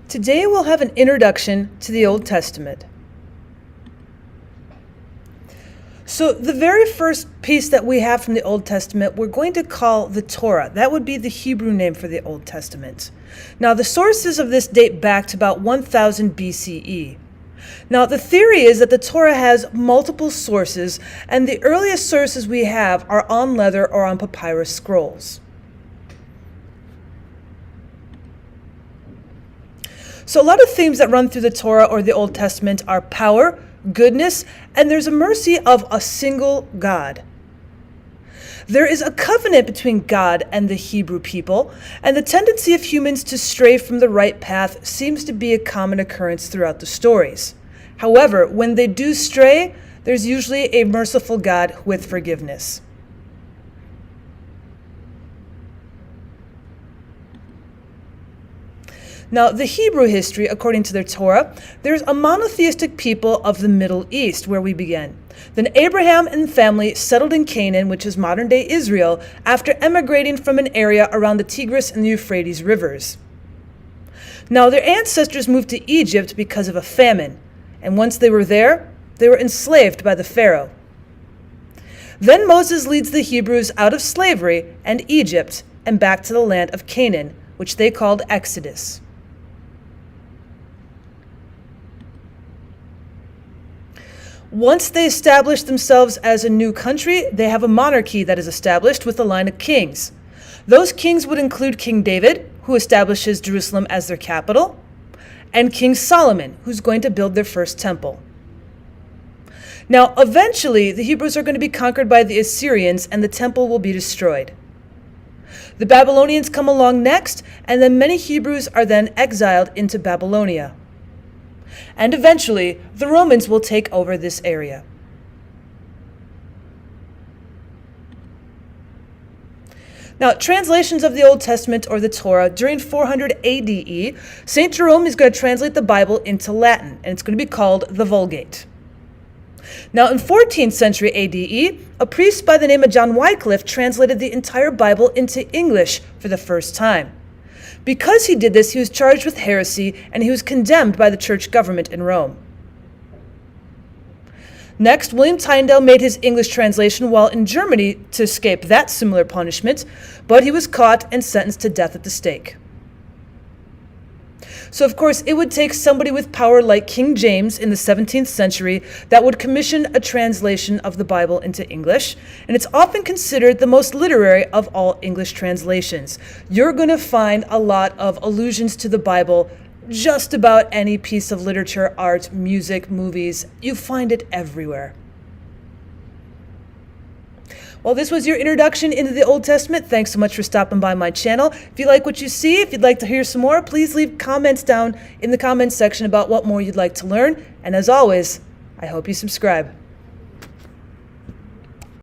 Today we'll have an introduction to the Old Testament. So the very first piece that we have from the Old Testament, we're going to call the Torah. That would be the Hebrew name for the Old Testament. Now the sources of this date back to about 1000 BCE. Now the theory is that the Torah has multiple sources, and the earliest sources we have are on leather or on papyrus scrolls. So a lot of themes that run through the Torah or the Old Testament are power, goodness, and there's a mercy of a single God. There is a covenant between God and the Hebrew people, and the tendency of humans to stray from the right path seems to be a common occurrence throughout the stories. However, when they do stray, there's usually a merciful God with forgiveness. Now, the Hebrew history, according to their Torah, there's a monotheistic people of the Middle East where we begin. Then Abraham and family settled in Canaan, which is modern-day Israel, after emigrating from an area around the Tigris and the Euphrates rivers. Now, their ancestors moved to Egypt because of a famine, and once they were there, they were enslaved by the Pharaoh. Then Moses leads the Hebrews out of slavery and Egypt and back to the land of Canaan, which they called Exodus. Once they establish themselves as a new country, they have a monarchy that is established with a line of kings. Those kings would include King David, who establishes Jerusalem as their capital, and King Solomon, who's going to build their first temple. Now, eventually, the Hebrews are going to be conquered by the Assyrians, and the temple will be destroyed. The Babylonians come along next, and then many Hebrews are then exiled into Babylonia. And eventually, the Romans will take over this area. Now, translations of the Old Testament or the Torah during 400 ADE, St. Jerome is going to translate the Bible into Latin, and it's going to be called the Vulgate. Now, in 14th century ADE, a priest by the name of John Wycliffe translated the entire Bible into English for the first time. Because he did this, he was charged with heresy, and he was condemned by the church government in Rome. Next, William Tyndale made his English translation while in Germany to escape that similar punishment, but he was caught and sentenced to death at the stake. So, of course, it would take somebody with power like King James in the 17th century that would commission a translation of the Bible into English, and it's often considered the most literary of all English translations. You're going to find a lot of allusions to the Bible just about any piece of literature, art, music, movies. You find it everywhere. Well, this was your introduction into the Old Testament. Thanks so much for stopping by my channel. If you like what you see, if you'd like to hear some more, please leave comments down in the comments section about what more you'd like to learn. And as always, I hope you subscribe.